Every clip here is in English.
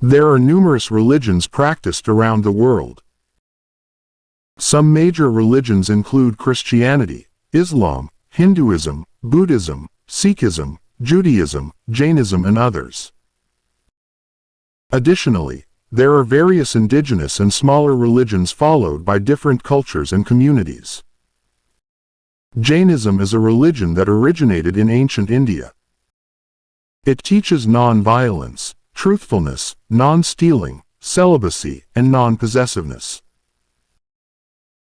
There are numerous religions practiced around the world. Some major religions include Christianity, Islam, Hinduism, Buddhism, Sikhism, Judaism, Jainism and others. Additionally, there are various indigenous and smaller religions followed by different cultures and communities. Jainism is a religion that originated in ancient India. It teaches non-violence, truthfulness, non-stealing, celibacy, and non-possessiveness.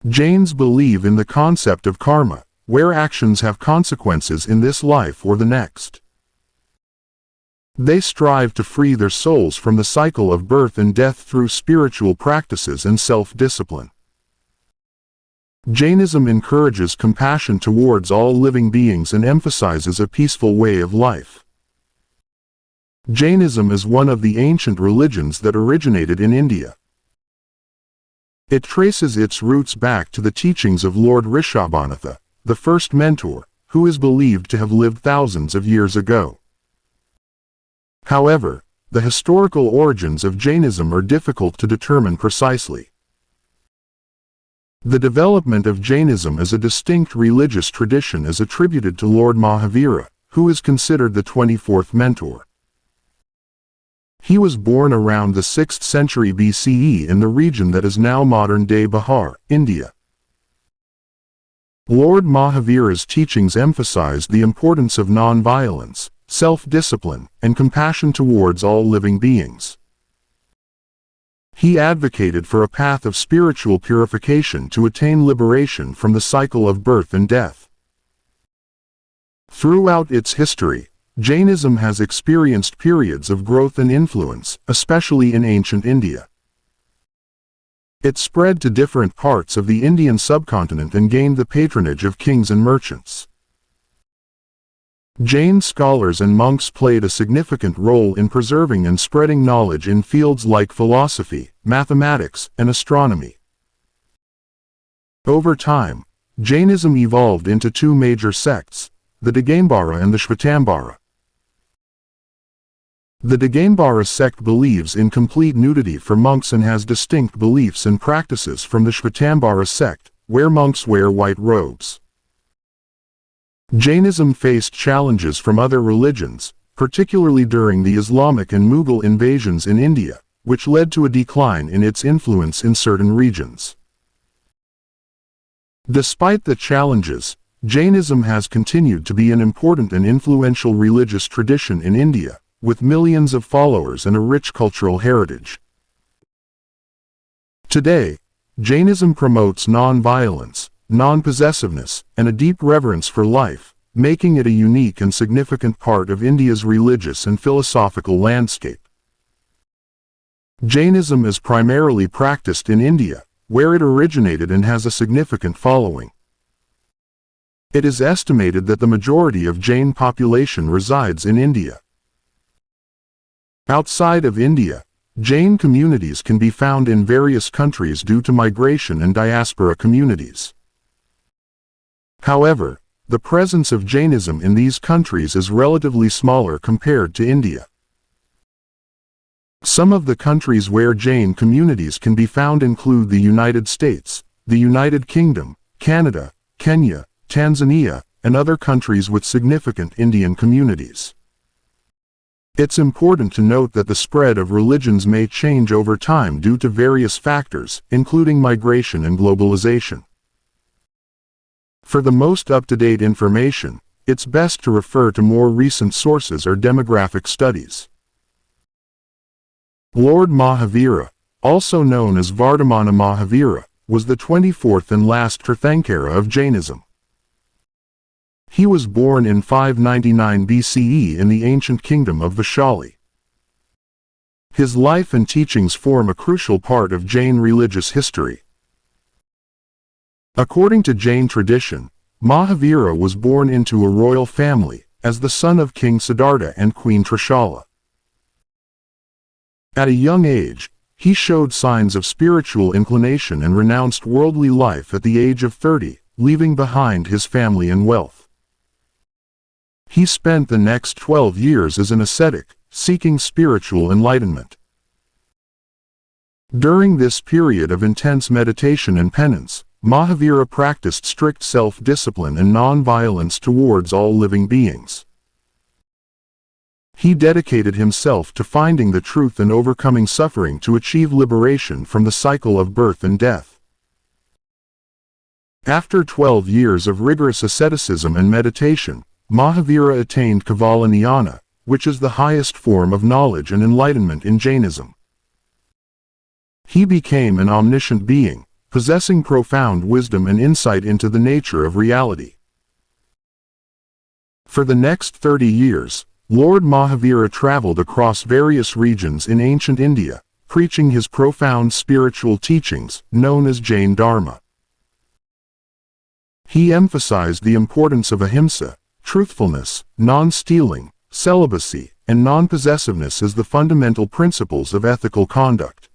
Jains believe in the concept of karma, where actions have consequences in this life or the next. They strive to free their souls from the cycle of birth and death through spiritual practices and self-discipline. Jainism encourages compassion towards all living beings and emphasizes a peaceful way of life. Jainism is one of the ancient religions that originated in India. It traces its roots back to the teachings of Lord Rishabhanatha, the first mentor, who is believed to have lived thousands of years ago. However, the historical origins of Jainism are difficult to determine precisely. The development of Jainism as a distinct religious tradition is attributed to Lord Mahavira, who is considered the 24th mentor. He was born around the 6th century BCE in the region that is now modern-day Bihar, India. Lord Mahavira's teachings emphasized the importance of non-violence, self-discipline, and compassion towards all living beings. He advocated for a path of spiritual purification to attain liberation from the cycle of birth and death. Throughout its history, Jainism has experienced periods of growth and influence, especially in ancient India. It spread to different parts of the Indian subcontinent and gained the patronage of kings and merchants. Jain scholars and monks played a significant role in preserving and spreading knowledge in fields like philosophy, mathematics, and astronomy. Over time, Jainism evolved into two major sects, the Digambara and the Shvetambara. The Digambara sect believes in complete nudity for monks and has distinct beliefs and practices from the Shvetambara sect, where monks wear white robes. Jainism faced challenges from other religions, particularly during the Islamic and Mughal invasions in India, which led to a decline in its influence in certain regions. Despite the challenges, Jainism has continued to be an important and influential religious tradition in India, with millions of followers and a rich cultural heritage. Today, Jainism promotes non-violence, non-possessiveness, and a deep reverence for life, making it a unique and significant part of India's religious and philosophical landscape. Jainism is primarily practiced in India, where it originated and has a significant following. It is estimated that the majority of Jain population resides in India. Outside of India, Jain communities can be found in various countries due to migration and diaspora communities. However, the presence of Jainism in these countries is relatively smaller compared to India. Some of the countries where Jain communities can be found include the United States, the United Kingdom, Canada, Kenya, Tanzania, and other countries with significant Indian communities. It's important to note that the spread of religions may change over time due to various factors, including migration and globalization. For the most up-to-date information, it's best to refer to more recent sources or demographic studies. Lord Mahavira, also known as Vardhamana Mahavira, was the 24th and last Tirthankara of Jainism. He was born in 599 BCE in the ancient kingdom of Vaishali. His life and teachings form a crucial part of Jain religious history. According to Jain tradition, Mahavira was born into a royal family, as the son of King Siddhartha and Queen Trishala. At a young age, he showed signs of spiritual inclination and renounced worldly life at the age of 30, leaving behind his family and wealth. He spent the next 12 years as an ascetic, seeking spiritual enlightenment. During this period of intense meditation and penance, Mahavira practiced strict self-discipline and non-violence towards all living beings. He dedicated himself to finding the truth and overcoming suffering to achieve liberation from the cycle of birth and death. After 12 years of rigorous asceticism and meditation, Mahavira attained Kevala Jnana, which is the highest form of knowledge and enlightenment in Jainism. He became an omniscient being, possessing profound wisdom and insight into the nature of reality. For the next 30 years, Lord Mahavira traveled across various regions in ancient India, preaching his profound spiritual teachings, known as Jain Dharma. He emphasized the importance of ahimsa, truthfulness, non-stealing, celibacy, and non-possessiveness as the fundamental principles of ethical conduct.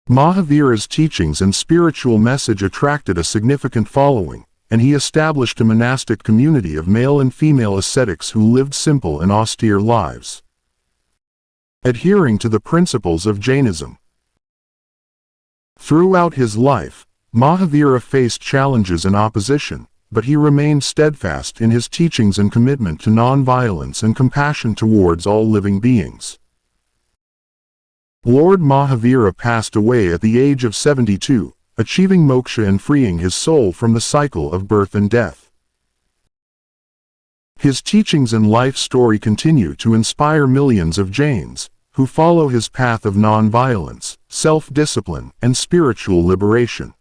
Mahavira's teachings and spiritual message attracted a significant following, and he established a monastic community of male and female ascetics who lived simple and austere lives, adhering to the principles of Jainism. Throughout his life, Mahavira faced challenges and opposition, but he remained steadfast in his teachings and commitment to non-violence and compassion towards all living beings. Lord Mahavira passed away at the age of 72, achieving moksha and freeing his soul from the cycle of birth and death. His teachings and life story continue to inspire millions of Jains, who follow his path of non-violence, self-discipline, and spiritual liberation.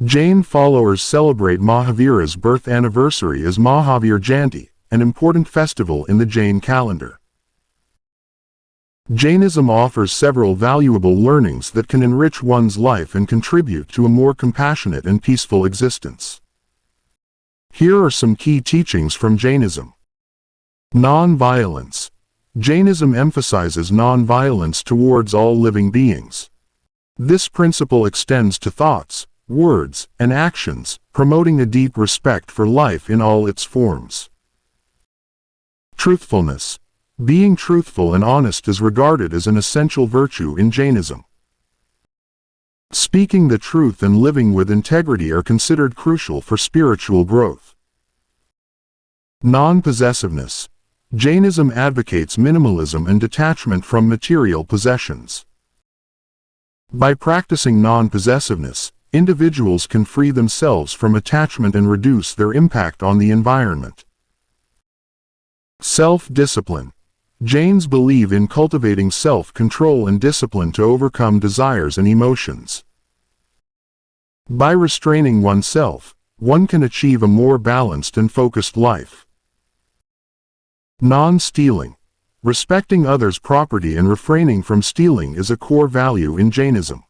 Jain followers celebrate Mahavira's birth anniversary as Mahavir Jayanti, an important festival in the Jain calendar. Jainism offers several valuable learnings that can enrich one's life and contribute to a more compassionate and peaceful existence. Here are some key teachings from Jainism. Non-violence. Jainism emphasizes non-violence towards all living beings. This principle extends to thoughts, words, and actions, promoting a deep respect for life in all its forms. Truthfulness. Being truthful and honest is regarded as an essential virtue in Jainism. Speaking the truth and living with integrity are considered crucial for spiritual growth. Non-possessiveness. Jainism advocates minimalism and detachment from material possessions. By practicing non-possessiveness, individuals can free themselves from attachment and reduce their impact on the environment. Self-discipline. Jains believe in cultivating self-control and discipline to overcome desires and emotions. By restraining oneself, one can achieve a more balanced and focused life. Non-stealing. Respecting others' property and refraining from stealing is a core value in Jainism.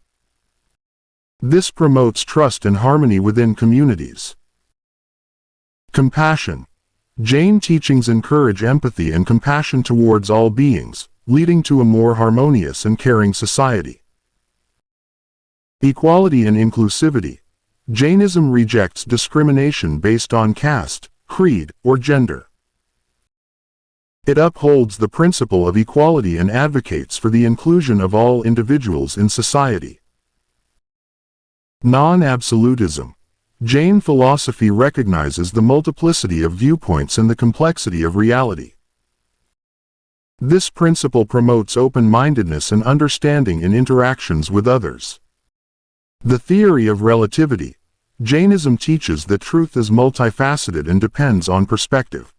This promotes trust and harmony within communities. Compassion. Jain teachings encourage empathy and compassion towards all beings, leading to a more harmonious and caring society. Equality and inclusivity. Jainism rejects discrimination based on caste, creed, or gender. It upholds the principle of equality and advocates for the inclusion of all individuals in society. Non-absolutism. Jain philosophy recognizes the multiplicity of viewpoints and the complexity of reality. This principle promotes open-mindedness and understanding in interactions with others. The theory of relativity. Jainism teaches that truth is multifaceted and depends on perspective.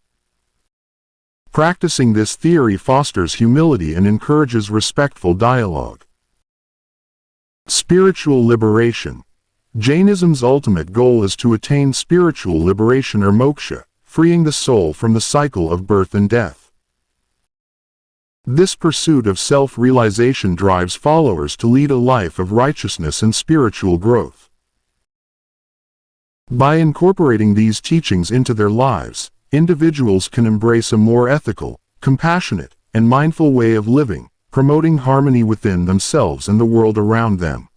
Practicing this theory fosters humility and encourages respectful dialogue. Spiritual liberation. Jainism's ultimate goal is to attain spiritual liberation or moksha, freeing the soul from the cycle of birth and death. This pursuit of self-realization drives followers to lead a life of righteousness and spiritual growth. By incorporating these teachings into their lives, individuals can embrace a more ethical, compassionate, and mindful way of living, promoting harmony within themselves and the world around them.